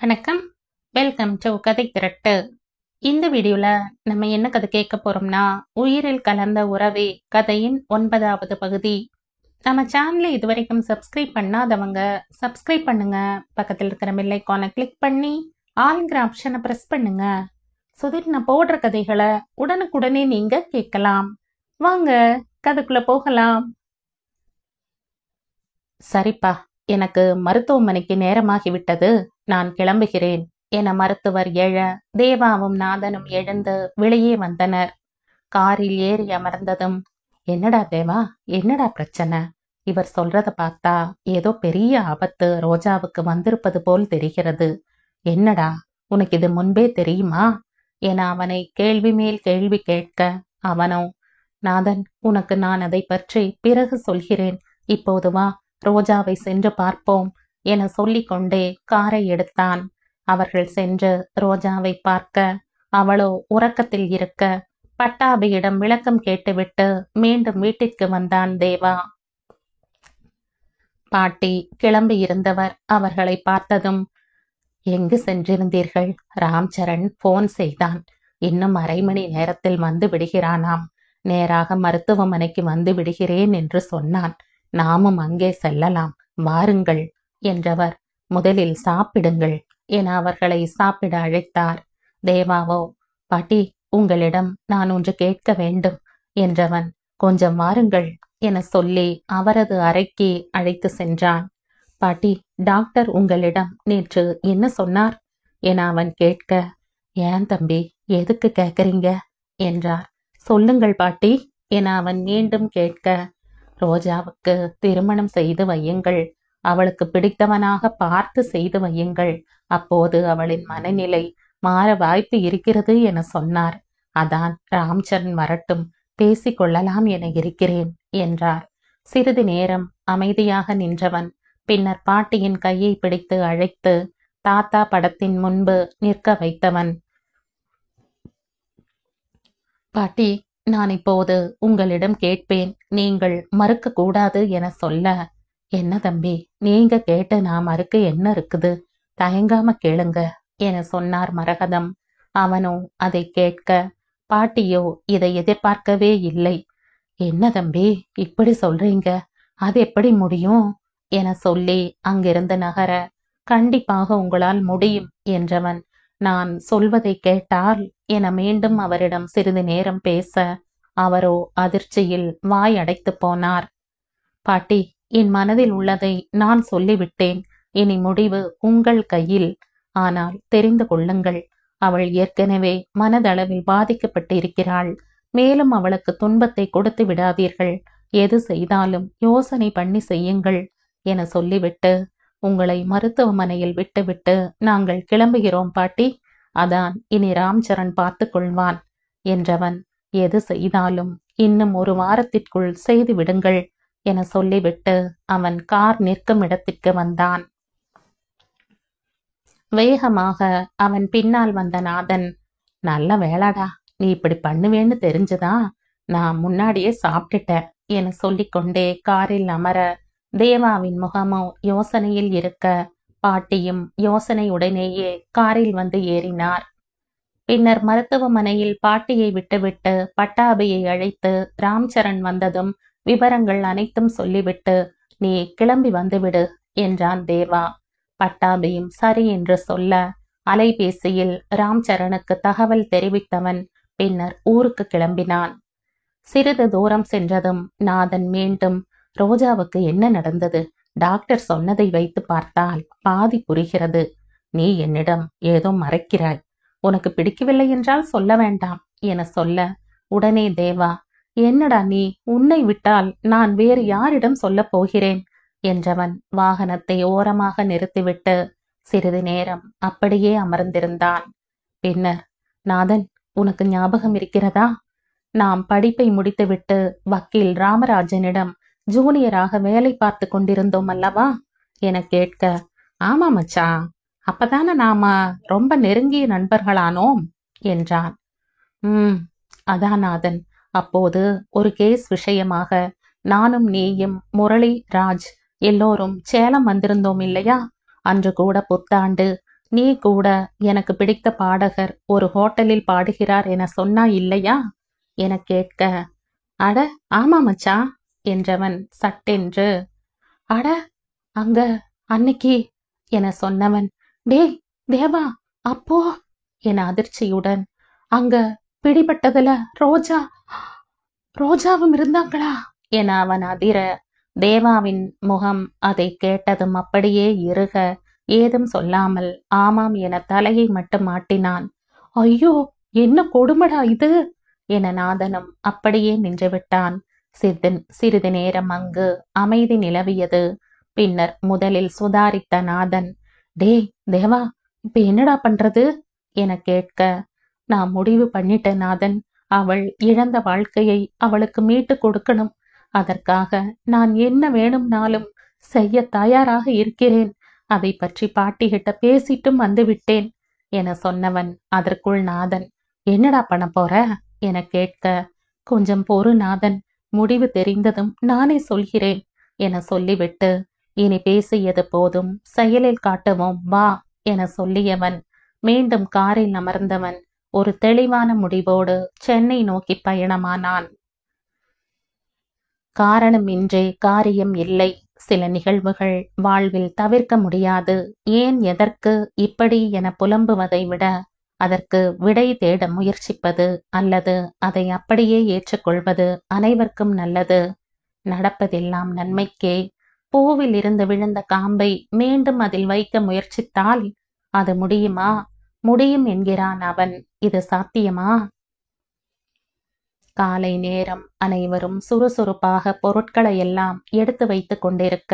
வணக்கம். Welcome to கதை திரட்டு. இந்த வீடியோல நம்ம என்ன கதை கேட்க போறோம்னா, உயிரில் கலந்த உறவே கதையின் 9வது பகுதி. நம்ம சேனலை இதுவரைக்கும் சப்ஸ்கிரைப் பண்ணாதவங்க சப்ஸ்கிரைப் பண்ணுங்க. பக்கத்தில் இருக்கிற பெல் ஐகானை கிளிக் பண்ணி ஆல்ங்கிற ஆப்ஷனை பிரஸ் பண்ணுங்க. சுதிர் நான் போடுற கதைகளை உடனுக்குடனே நீங்க கேட்கலாம். வாங்க கதைக்குள்ள போகலாம். சரிப்பா, எனக்கு மருத்துவமனைக்கு நேரமாகிவிட்டது, நான் கிளம்புகிறேன் என மருத்துவர் எழ தேவாவும் நாதனும் எழுந்து வெளியே வந்தனர். காரில் ஏறி அமர்ந்ததும், என்னடா தேவா, என்னடா பிரச்சனை? இவர் சொல்றத பார்த்தா ஏதோ பெரிய ஆபத்து ரோஜாவுக்கு வந்திருப்பது போல் தெரிகிறது. என்னடா, உனக்கு இது முன்பே தெரியுமா என அவனை கேள்வி மேல் கேள்வி கேட்க, அவனோ, நாதன், உனக்கு நான் அதை பற்றி பிறகு சொல்கிறேன், இப்போது வா, ரோஜாவை சென்று பார்ப்போம் என சொல்லிக்கொண்டே காரை எடுத்தான். அவர்கள் சென்று ரோஜாவை பார்க்க, அவளோ உறக்கத்தில் இருக்க பட்டாபியிடம் விளக்கம் கேட்டுவிட்டு மீண்டும் வீட்டிற்கு வந்தான் தேவா. பாட்டி கிளம்பி இருந்தவர் அவர்களை பார்த்ததும், எங்கு சென்றிருந்தீர்கள்? ராம்சரண் போன் செய்தான், இன்னும் அரை மணி நேரத்தில் வந்து விடுகிறானாம். நேராக மருத்துவமனைக்கு வந்து விடுகிறேன் என்று சொன்னான். நாமும் அங்கே செல்லலாம், வாருங்கள் என்றவர், முதலில் சாப்பிடுங்கள் என அவர்களை சாப்பிட அழைத்தார். தேவாவோ, பாட்டி, உங்களிடம் நான் ஒன்று கேட்க வேண்டும் என்றவன், கொஞ்சம் வாருங்கள் என சொல்லி அவரது அறைக்கு அழைத்து சென்றான். பாட்டி, டாக்டர் உங்களிடம் நேற்று என்ன சொன்னார் என அவன் கேட்க, ஏன் தம்பி, எதுக்கு கேட்கறீங்க என்றார். சொல்லுங்கள் பாட்டி என அவன் மீண்டும் கேட்க, ரோஜாவுக்கு திருமணம் செய்து வையுங்கள், அவளுக்கு பிடித்தவனாக பார்த்து செய்து வையுங்கள், அப்போது அவளின் மனநிலை மாற வாய்ப்பு இருக்கிறது என சொன்னார். அதான் ராம்சரண் வரட்டும், பேசிக்கொள்ளலாம் என இருக்கிறேன் என்றார். சிறிது நேரம் அமைதியாக நின்றவன் பின்னர் பாட்டியின் கையை பிடித்து அழைத்து தாத்தா படத்தின் முன்பு நிற்க வைத்தவன், பாட்டி, நான் இப்போது உங்களிடம் கேட்பேன், நீங்கள் மறுக்க கூடாது என சொல்ல, என்ன தம்பி, நீங்க கேட்டு நான் மறுக்க என்ன இருக்குது, தயங்காம கேளுங்க என சொன்னார் மரகதம். அவனோ அதை கேட்க, பாட்டியோ இதை எதிர்பார்க்கவே இல்லை. என்ன தம்பி இப்படி சொல்றீங்க, அது எப்படி முடியும் என சொல்லி அங்கிருந்து நகர, கண்டிப்பாக உங்களால் முடியும் என்றவன், நான் சொல்வதை கேட்டால் என மீண்டும் அவரிடம் சிறிது நேரம் பேச, அவரோ அதிர்ச்சியில் வாய் அடைத்து போனார். பாட்டி, என் மனதில் உள்ளதை நான் சொல்லிவிட்டேன், இனி முடிவு உங்கள் கையில். ஆனால் தெரிந்து கொள்ளுங்கள், அவள் ஏற்கனவே மனதளவில் பாதிக்கப்பட்டு இருக்கிறாள். மேலும் அவளுக்கு துன்பத்தை கொடுத்து விடாதீர்கள், எது செய்தாலும் யோசனை பண்ணி செய்யுங்கள் என சொல்லிவிட்டு, உங்களை மருத்துவமனையில் விட்டுவிட்டு நாங்கள் கிளம்புகிறோம் பாட்டி, அதான் இனி ராம்சரண் பார்த்து கொள்வான் என்றவன், எது செய்தாலும் இன்னும் ஒரு வாரத்திற்குள் செய்து விடுங்கள் என சொல்லிவிட்டு அவன் கார் நிற்கும் இடத்திற்கு வந்தான். வேகமாக அவன் பின்னால் வந்த நாதன், நல்ல வேளாடா, நீ இப்படி பண்ணுவேன்னு தெரிஞ்சுதா, நான் முன்னாடியே சாப்பிட்டுட்டேன் என சொல்லிக்கொண்டே காரில் அமர, தேவாவின் முகமோ யோசனையில் இருக்க, பாட்டியும் யோசனையுடனேயே காரில் வந்து ஏறினார். பின்னர் மருத்துவமனையில் பாட்டியை விட்டுவிட்டு பட்டாபியை அழைத்து ராம்சரண் வந்ததும் விவரங்கள் அனைத்தும் சொல்லிவிட்டு, நீ கிளம்பி வந்துவிடு என்றான் தேவா. பட்டாபியும் சரி என்று சொல்ல, அலைபேசியில் ராம்சரணுக்கு தகவல் தெரிவித்தவன் பின்னர் ஊருக்கு கிளம்பினான். சிறிது தூரம் சென்றதும் நாதன் மீண்டும், ரோஜாவுக்கு என்ன நடந்தது, டாக்டர் சொன்னதை வைத்து பார்த்தால் பாதி புரிகிறது, நீ என்னிடம் ஏதோ மறைக்கிறாய், உனக்கு பிடிக்கவில்லை என்றால் சொல்ல வேண்டாம் என சொல்ல, உடனே தேவா, என்னடா நீ, உன்னை விட்டால் நான் வேறு யாரிடம் சொல்ல போகிறேன் என்றவன் வாகனத்தை ஓரமாக நிறுத்திவிட்டு சிறிது நேரம் அப்படியே அமர்ந்திருந்தான். பின்னர், நாதன், உனக்கு ஞாபகம் இருக்கிறதா, நாம் படிப்பை முடித்துவிட்டு வக்கீல் ராமராஜனிடம் ஜூனியராக வேலை பார்த்து கொண்டிருந்தோம் அல்லவா என கேட்க, ஆமா மச்சான், அப்பதானே நாம ரொம்ப நெருங்கிய நண்பர்களானோம் என்றான். அதான் நாதன், அப்போது ஒரு கேஸ் விஷயமாக நானும் நீயும் முரளி ராஜ் எல்லோரும் சேலம் வந்திருந்தோம் இல்லையா, அன்று கூட புத்தாண்டு நீ கூட எனக்கு பிடித்த பாடகர் ஒரு ஹோட்டலில் பாடுகிறார் என சொன்னா இல்லையா என கேட்க, அட ஆமா மச்சான் என்றவன் சட்டென்று, அட அங்க அன்னைக்கு என சொன்னவன், டேய் தேவா, அப்போ என அதிர்ச்சியுடன், அங்க பிடிபட்டதுல ரோஜாவும் இருந்தாங்களா என அவன் அதிர, தேவாவின் முகம் அதை கேட்டதும் அப்படியே இறுக ஏதும் சொல்லாமல் ஆமாம் என தலையை மட்டும் ஆட்டினான். ஐயோ, என்ன கொடுமடா இது என நாதனும் அப்படியே நின்றுவிட்டான். சிறிது நேரம் அங்கு அமைதி நிலவியது. பின்னர் முதலில் சுதாரித்த நாதன், டேய் தேவா, இப்ப என்னடா பண்றது என கேட்க, நான் முடிவு பண்ணிட்டேன் நாதன். அவள் இழந்த வாழ்க்கையை அவளுக்கு மீட்டு கொடுக்கணும். அதற்காக நான் என்ன வேணும்னாலும் செய்ய தயாராக இருக்கிறேன். அதை பற்றி பாட்டிகிட்ட பேசிட்டும் வந்துவிட்டேன் என சொன்னவன், அதற்குள் நாதன், என்னடா பண்ண போற என கேட்க, கொஞ்சம் பொறு நாதன், முடிவு தெரிந்ததும் நானே சொல்கிறேன் என சொல்லிவிட்டு, இனி பேசியது போதும், செயலில் காட்டுவோம் வா என சொல்லியவன் மீண்டும் காரில் அமர்ந்தவன் ஒரு தெளிவான முடிவோடு சென்னை நோக்கி பயணமானான். காரணமின்றே காரியம் இல்லை. சில நிகழ்வுகள் வாழ்வில் தவிர்க்க முடியாது. ஏன் எதற்கு இப்படி என புலம்புவதை விட அதற்கு விடை தேட முயற்சிப்பது அல்லது அதை அப்படியே ஏற்றுக்கொள்வது அனைவருக்கும் நல்லது. நடப்பதெல்லாம் நன்மைக்கே. பூவில் இருந்து விழுந்த காம்பை மீண்டும் அதில் வைக்க முயற்சித்தால் அது முடியுமா? முடியும் என்கிறான் அவன். இது சாத்தியமா? காலை நேரம். அனைவரும் சுறுசுறுப்பாக பொருட்களை எல்லாம் எடுத்து வைத்து கொண்டிருக்க,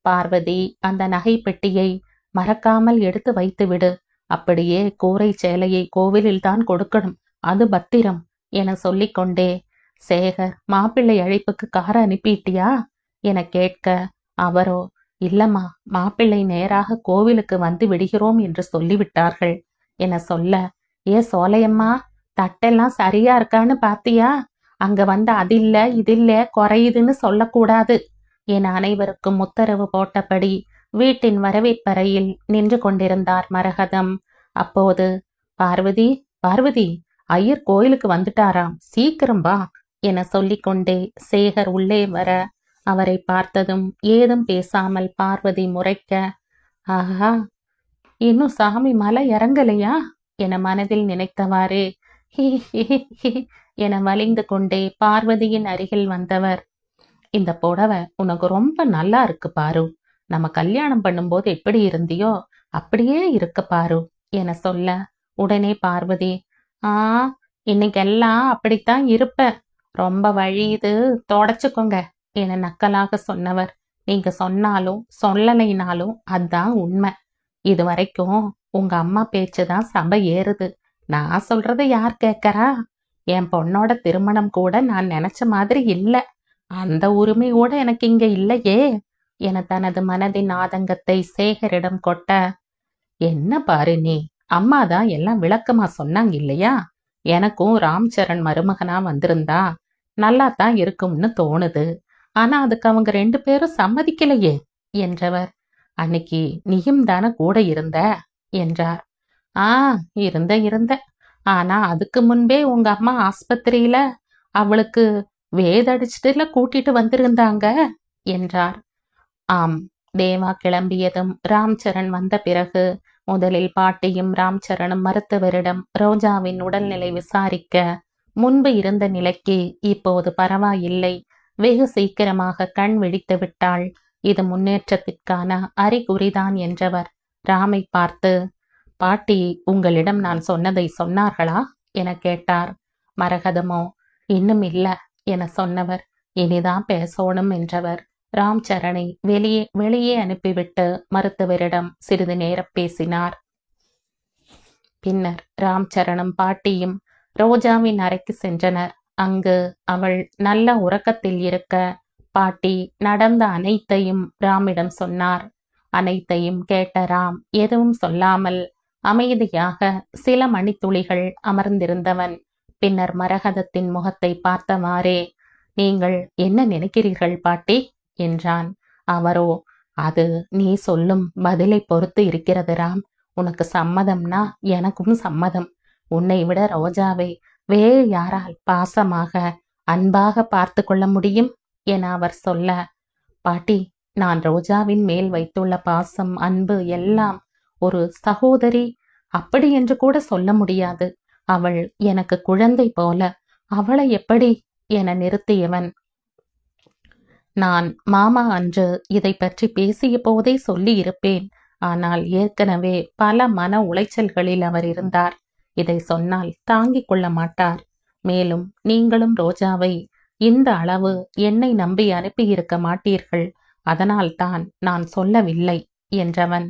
பார்வதி, அந்த நகை பெட்டியை மறக்காமல் எடுத்து வைத்து விடு. அப்படியே கூரை சேலையை கோவிலில் தான் கொடுக்கணும், அது பத்திரம் என சொல்லிக்கொண்டே, சேகர், மாப்பிள்ளை அழைப்புக்கு கார அனுப்பிட்டியா என கேட்க, அவரோ, இல்லம்மா, மாப்பிள்ளை நேராக கோவிலுக்கு வந்து விடுகிறோம் என்று சொல்லிவிட்டார்கள் என சொல்ல, ஏ சோலையம்மா, தட்டெல்லாம் சரியா இருக்கான்னு பாத்தியா? அங்க வந்து அதில்ல இதில்ல குறையுதுன்னு சொல்லக்கூடாது என அனைவருக்கும் உத்தரவு போட்டபடி வீட்டின் வரவேற்பறையில் நின்று கொண்டிருந்தார் மரகதம். அப்போது, பார்வதி, பார்வதி, ஐயர் கோயிலுக்கு வந்துட்டாராம், சீக்கிரம் வா என சொல்லிக்கொண்டே சேகர் உள்ளே வர, அவரை பார்த்ததும் ஏதும் பேசாமல் பார்வதி முறைக்க, ஆஹா, இன்னும் சாமி மலை இறங்கலையா என மனதில் நினைத்தவாறே ஹி ஹி ஹி என வலிந்து கொண்டே பார்வதியின் அருகில் வந்தவர், இந்த புடவை உனக்கு ரொம்ப நல்லா இருக்கு பாரு, நம்ம கல்யாணம் பண்ணும்போது எப்படி இருந்தியோ அப்படியே இருக்கு பாரு என சொல்ல, உடனே பார்வதி, இன்னைக்கெல்லாம் அப்படித்தான் இருப்ப, ரொம்ப வழியுது, தொடச்சுக்கோங்க என நக்கலாக சொன்னவர், நீங்க சொன்னாலும் சொல்லலைனாலும் அதான் உண்மை. இது வரைக்கும் உங்க அம்மா பேச்சுதான் சபை ஏறுது. நான் சொல்றத யார் கேட்கறா? என் பொண்ணோட திருமணம் கூட நான் நினைச்ச மாதிரி இல்ல, அந்த உரிமை கூட எனக்கு இங்க இல்லையே என தனது மனதின் ஆதங்கத்தை சேகரிடம் கொட்ட, என்ன பாரு நீ, அம்மாதான் எல்லாம் விளக்கமா சொன்னாங்க இல்லையா? எனக்கும் ராம்சரண் மருமகனா வந்திருந்தா நல்லா தான் இருக்கும்னு தோணுது. ஆனா அதுக்கு அவங்க 2 பேரும் சம்மதிக்கலையே என்றவர், அன்னைக்கு நீயும் தானே கூட இருந்த என்றார். இருந்த, ஆனா அதுக்கு முன்பே உங்க அம்மா ஆஸ்பத்திரியில அவளுக்கு வேதடிச்சுட்டுல கூட்டிட்டு வந்திருந்தாங்க என்றார். ஆம், தேவா கிளம்பியதும் ராம்சரண் வந்த பிறகு முதலில் பாட்டியும் ராம்சரணும் மருத்துவரிடம் ரோஜாவின் உடல்நிலை விசாரிக்க, முன்பு இருந்த நிலைக்கு இப்போது பரவாயில்லை, வெகு சீக்கிரமாக கண் விழித்து விட்டாள், இது முன்னேற்றத்திற்கான அறிகுறிதான் என்றவர் ராமை பார்த்து, பாட்டி உங்களிடம் நான் சொன்னதை சொன்னார்களா என கேட்டார். மரகதமோ, இன்னும் இல்ல என சொன்னவர், இனிதான் பேசணும் என்றவர் ராம்சரணை வெளியே அனுப்பிவிட்டு மருத்துவரிடம் சிறிது நேரம் பேசினார். பின்னர் ராம்சரணும் பாட்டியும் ரோஜாவின் அறைக்கு சென்றனர். அங்கு அவள் நல்ல உறக்கத்தில் இருக்க பாட்டி நடந்த அனைத்தையும் ராமிடம் சொன்னார். அனைத்தையும் கேட்ட ராம் எதுவும் சொல்லாமல் அமைதியாக சில மணித்துளிகள் அமர்ந்திருந்தவன் பின்னர் மரகதத்தின் முகத்தை பார்த்தவாறே, நீங்கள் என்ன நினைக்கிறீர்கள் பாட்டி என்றான். அவரோ, அது நீ சொல்லும் பதிலை பொறுத்து இருக்கிறது ராம், உனக்கு சம்மதம்னா எனக்கும் சம்மதம். உன்னை விட ரோஜாவை வேறு யாரால் பாசமாக அன்பாக பார்த்து கொள்ள முடியும் என அவர் சொல்ல, பாட்டி, நான் ரோஜாவின் மேல் வைத்துள்ள பாசம், அன்பு எல்லாம் ஒரு சகோதரி அப்படி என்று கூட சொல்ல முடியாது. அவள் எனக்கு குழந்தை போல. அவளை எப்படி என நிறுத்தியவன், நான் மாமா அன்று இதை பற்றி பேசிய போதே சொல்லி இருப்பேன். ஆனால் ஏற்கனவே பல மன உளைச்சல்களில் அவர் இருந்தார். இதை சொன்னால் தாங்கிக் கொள்ள மாட்டார். மேலும் நீங்களும் ரோஜாவை இந்த அளவு என்னை நம்பி அனுப்பியிருக்க மாட்டீர்கள். அதனால்தான் நான் சொல்லவில்லை என்றவன்,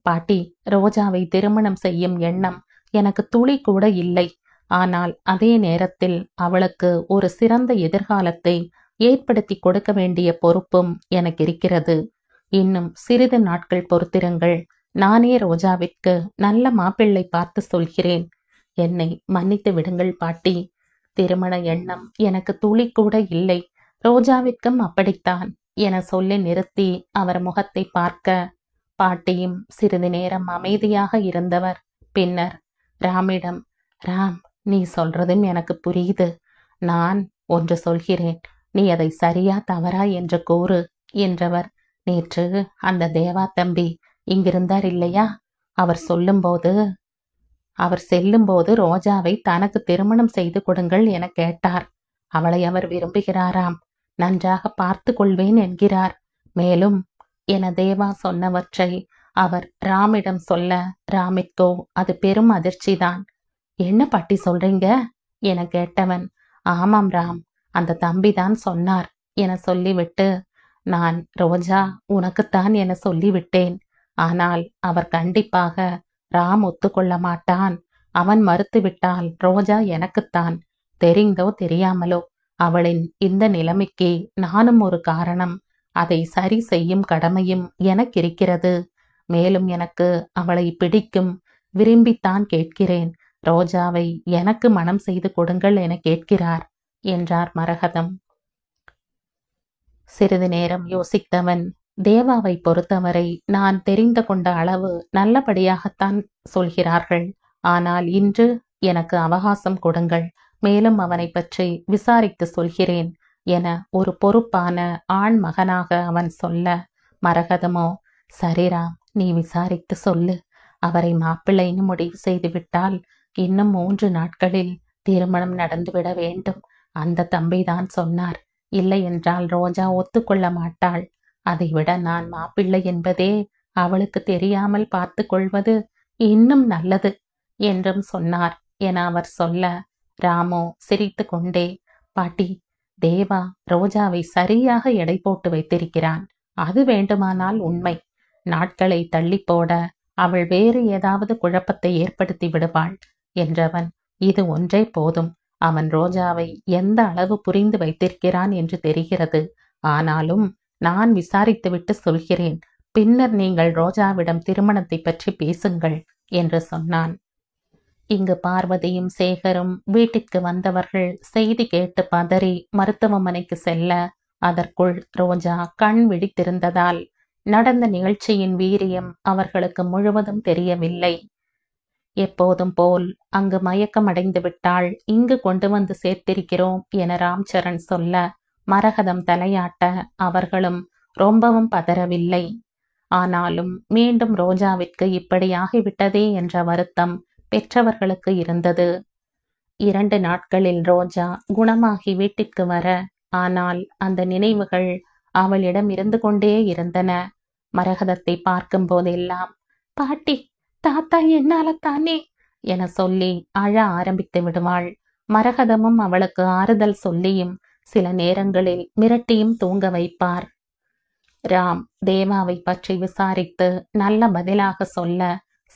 பாட்டி, ரோஜாவை திருமணம் செய்யும் எண்ணம் எனக்கு துளி கூட இல்லை. ஆனால் அதே நேரத்தில் அவளுக்கு ஒரு சிறந்த எதிர்காலத்தை ஏற்படுத்தி கொடுக்க வேண்டிய பொறுப்பும் எனக்கு இருக்கிறது. இன்னும் சிறிது நாட்கள் பொறுத்திருங்கள். நானே ரோஜாவிற்கு நல்ல மாப்பிள்ளை பார்த்து சொல்கிறேன். என்னை மன்னித்து விடுங்கள் பாட்டி. திருமண எண்ணம் எனக்கு துளி கூட இல்லை. ரோஜாவிற்கும் அப்படித்தான் என சொல்லி நிறுத்தி அவர் முகத்தை பார்க்க, பாட்டியும் சிறிது நேரம் அமைதியாக இருந்தவர் பின்னர் ராமிடம், ராம், நீ சொல்றதும் எனக்கு புரியுது. நான் ஒன்று சொல்கிறேன், நீ அதை சரியா தவறா என்று கூறு என்றவர். நேற்று அந்த தேவா தம்பி இங்கிருந்தார் இல்லையா? அவர் செல்லும்போது ரோஜாவை தனக்கு திருமணம் செய்து கொடுங்கள் என கேட்டார். அவளை அவர் விரும்புகிறாராம். நன்றாக பார்த்து கொள்வேன் என்கிறார். மேலும் என தேவா சொன்னவற்றை அவர் ராமிடம் சொல்ல, ராமிற்கோ அது பெரும் அதிர்ச்சிதான். என்ன பாட்டி சொல்றீங்க என கேட்டவன், ஆமாம் ராம், அந்த தம்பிதான் சொன்னார் என சொல்லிவிட்டு, நான் ரோஜா உனக்குத்தான் என சொல்லிவிட்டேன். ஆனால் அவர் கண்டிப்பாக ராம் ஒத்துக்கொள்ள மாட்டான். அவன் மறுத்துவிட்டால் ரோஜா எனக்குத்தான். தெரிந்தோ தெரியாமலோ அவளின் இந்த நிலைமைக்கு நானும் ஒரு காரணம். அதை சரி செய்யும் கடமையும் எனக்கு இருக்கிறது. மேலும் எனக்கு அவளை பிடிக்கும். விரும்பித்தான் கேட்கிறேன். ரோஜாவை எனக்கு மனம் செய்து கொடுங்கள் என கேட்கிறார் என்றார் மரகதம். சிறிது நேரம் யோசித்தவன், தேவாவை பொறுத்தவரை நான் தெரிந்து கொண்ட அளவு நல்லபடியாகத்தான் சொல்கிறார்கள். ஆனால் இன்று எனக்கு அவகாசம் கொடுங்கள். மேலும் அவனை பற்றி விசாரித்து சொல்கிறேன் என ஒரு பொறுப்பான ஆண் மகனாக அவன் சொல்ல, மரகதமோ, சரிராம், நீ விசாரித்து சொல்லு. அவரை மாப்பிள்ளைன்னு முடிவு செய்துவிட்டால் இன்னும் 3 நாட்களில் திருமணம் நடந்துவிட வேண்டும். அந்த தம்பிதான் சொன்னார். இல்லை என்றால் ரோஜா ஒத்துக்கொள்ள மாட்டாள். அதைவிட நான் மாப்பிள்ளை என்பதே அவளுக்கு தெரியாமல் பார்த்து கொள்வது இன்னும் நல்லது என்றும் சொன்னார் என அவர் சொல்ல, ராமோ சிரித்து கொண்டே, பாட்டி, தேவா ரோஜாவை சரியாக எடை போட்டு வைத்திருக்கிறான். அது வேண்டுமானால் உண்மை. நாட்களை தள்ளி போட அவள் வேறு ஏதாவது குழப்பத்தை ஏற்படுத்தி விடுவாள் என்றவன், இது ஒன்றே போதும். அவன் ரோஜாவை எந்த அளவு புரிந்து வைத்திருக்கிறான் என்று தெரிகிறது. ஆனாலும் நான் விசாரித்துவிட்டு சொல்கிறேன். பின்னர் நீங்கள் ரோஜாவிடம் திருமணத்தை பற்றி பேசுங்கள் என்று சொன்னான். இங்கு பார்வதியும் சேகரும் வீட்டிற்கு வந்தவர்கள் செய்தி கேட்டு பதறி மருத்துவமனைக்கு செல்ல, அதற்குள் ரோஜா கண் விழித்திருந்ததால் நடந்த நிகழ்ச்சியின் வீரியம் அவர்களுக்கு முழுவதும் தெரியவில்லை. எப்போதும் போல் அங்கு மயக்கமடைந்து விட்டாள். இங்கு கொண்டு வந்து சேர்த்திருக்கிறோம் என ராம்சரண் சொல்ல, மரகதம் தலையாட்ட அவர்களும் ரொம்பவும் பதறவில்லை. ஆனாலும் மீண்டும் ரோஜாவிற்கு இப்படியாகிவிட்டதே என்ற வருத்தம் பெற்றவர்களுக்கு இருந்தது. 2 நாட்களில் ரோஜா குணமாகி வீட்டிற்கு வர, ஆனால் அந்த நினைவுகள் அவளிடம் இருந்து கொண்டே இருந்தன. மரகதத்தை பார்க்கும் போதெல்லாம், பாட்டி, தாத்தா என்னால தானே என சொல்லி அழ ஆரம்பித்து விடுவாள். மரகதமும் அவளுக்கு ஆறுதல் சொல்லியும் சில நேரங்களில் மிரட்டியும் தூங்க வைப்பார். ராம் தேவாவை பற்றி விசாரித்து நல்ல பதிலாக சொல்ல,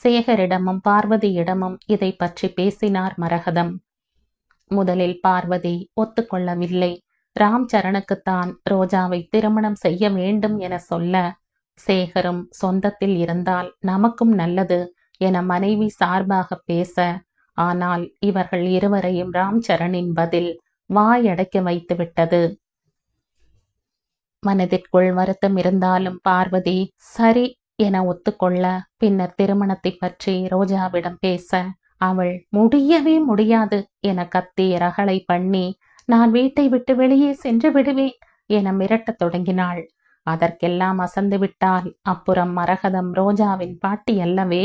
சேகரிடமும் பார்வதியிடமும் இதை பற்றி பேசினார் மரகதம். முதலில் பார்வதி ஒத்துக்கொள்ளவில்லை. ராம் சரணுக்குத்தான் ரோஜாவை திருமணம் செய்ய வேண்டும் என சொல்ல, சேகரும் சொந்தத்தில் இருந்தால் நமக்கும் நல்லது என மனைவி சார்பாக பேச, ஆனால் இவர்கள் இருவரையும் ராம் சரணின் பதில் வாயடைக்க வைத்துவிட்டது. மனதிற்குள் வருத்தம் இருந்தாலும் பார்வதி சரி என ஒத்துக்கொள்ள, பின்னர் திருமணத்தை பற்றி ரோஜாவிடம் பேச, அவள் முடியவே முடியாது என கத்தி ரகளை பண்ணி, நான் வீட்டை விட்டு வெளியே சென்று விடுவேன் என மிரட்டத் தொடங்கினாள். அதற்கெல்லாம் அசந்து விட்டால் அப்புறம் மரகதம் ரோஜாவின் பாட்டி அல்லவே.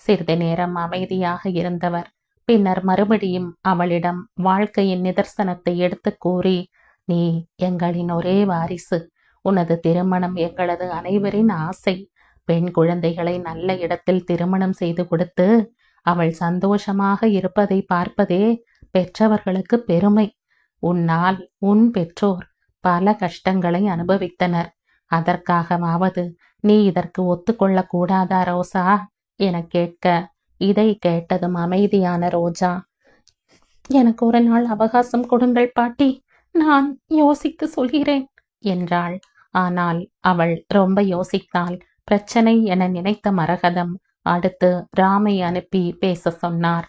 சிறிது நேரம் அமைதியாக இருந்தவர் பின்னர் மறுபடியும் அவளிடம் வாழ்க்கையின் நிதர்சனத்தை எடுத்து கூறி, நீ எங்களின் ஒரே வாரிசு. உனது திருமணம் எங்களது அனைவரின் ஆசை. பெண் குழந்தைகளை நல்ல இடத்தில் திருமணம் செய்து கொடுத்து அவள் சந்தோஷமாக இருப்பதை பார்ப்பதே பெற்றவர்களுக்கு பெருமை. உன்னால் உன் பெற்றோர் பல கஷ்டங்களை அனுபவித்தனர். அதற்காகவாவது நீ இதற்கு ஒத்துக்கொள்ளக் கூடாதா ரோசா என கேட்க, இதை கேட்டதும் அமைதியான ரோஜா, எனக்கு ஒரு நாள் அவகாசம் கொடுங்கள் பாட்டி, நான் யோசித்து சொல்கிறேன் என்றாள். ஆனால் அவள் ரொம்ப யோசித்தாள். பிரச்சனை என நினைத்த மரகதம் அடுத்து ராமை அனுப்பி பேச சொன்னார்.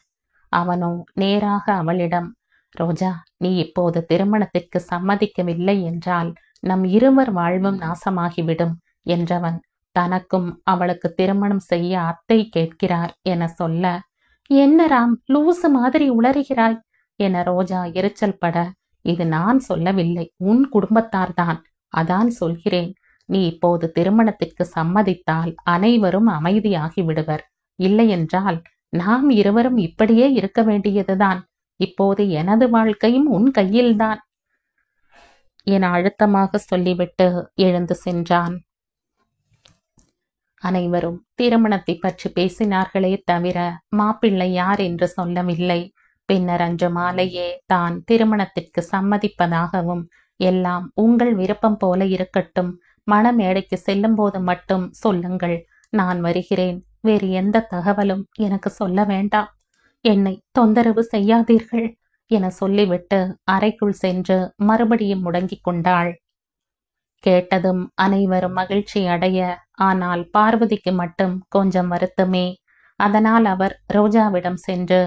அவனோ நேராக அவளிடம், ரோஜா, நீ இப்போது திருமணத்திற்கு சம்மதிக்கவில்லை என்றால் நம் இருவர் வாழ்வும் நாசமாகிவிடும் என்றவன் தனக்கும் அவளுக்கு திருமணம் செய்ய அத்தை கேட்கிறார் என சொல்ல, என்ன ராம், லூசு மாதிரி உளறுகிறாய் என ரோஜா எரிச்சல் பட, இது நான் சொல்லவில்லை, உன் குடும்பத்தார்தான், அதான் சொல்கிறேன். நீ இப்போது திருமணத்திற்கு சம்மதித்தால் அனைவரும் அமைதியாகி விடுவர். இல்லையென்றால் நாம் இருவரும் இப்படியே இருக்க வேண்டியதுதான். இப்போது எனது வாழ்க்கையும் உன் கையில்தான் என அழுத்தமாக சொல்லிவிட்டு எழுந்து சென்றான். அனைவரும் திருமணத்தை பற்றி பேசினார்களே தவிர மாப்பிள்ளை யார் என்று சொல்லவில்லை. பின்னர் அன்று மாலையே தான் திருமணத்திற்கு சம்மதிப்பதாகவும், எல்லாம் உங்கள் விருப்பம் போல இருக்கட்டும், மணமேடைக்கு செல்லும் போது மட்டும் சொல்லுங்கள், நான் வருகிறேன், வேறு எந்த தகவலும் எனக்கு சொல்ல வேண்டாம், என்னை தொந்தரவு செய்யாதீர்கள் என சொல்லிவிட்டு அறைக்குள் சென்று மறுபடியும் முடங்கிக் கொண்டாள். கேட்டதும் அனைவரும் மகிழ்ச்சி அடைய, ஆனால் பார்வதிக்கு மட்டும் கொஞ்சம் வருத்தமே. அதனால் அவர் ரோஜாவிடம் சென்று,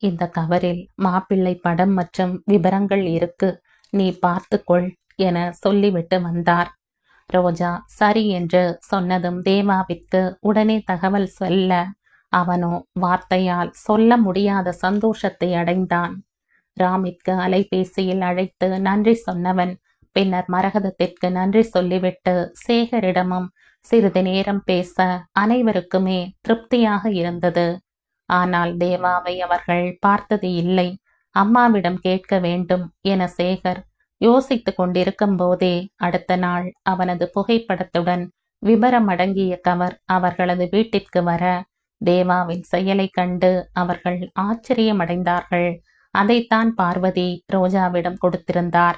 இந்த கவரில் மாப்பிள்ளை படம் மற்றும் விவரங்கள் இருக்கு, நீ பார்த்துக்கொள் என சொல்லிவிட்டு வந்தார். ரோஜா சரி என்று சொன்னதும் தேவாவிற்கு உடனே தகவல் சொல்ல, அவனோ வார்த்தையால் சொல்ல முடியாத சந்தோஷத்தை அடைந்தான். ராமிற்கு அலைபேசியில் அழைத்து நன்றி சொன்னவன் பின்னர் மரகதத்திற்கு நன்றி சொல்லிவிட்டு சேகரிடமும் சிறிது நேரம் பேச அனைவருக்குமே திருப்தியாக இருந்தது. ஆனால் தேவாவை அவர்கள் பார்த்தது இல்லை. அம்மாவிடம் கேட்க வேண்டும் என சேகர் யோசித்துக் கொண்டிருக்கும் போதே அடுத்த நாள் அவனது புகைப்படத்துடன் விபரம் அடங்கிய கவர் அவர்களது வீட்டிற்கு வர, தேவாவின் செயலை கண்டு அவர்கள் ஆச்சரியமடைந்தார்கள். அதைத்தான் பார்வதி ரோஜாவிடம் கொடுத்திருந்தார்.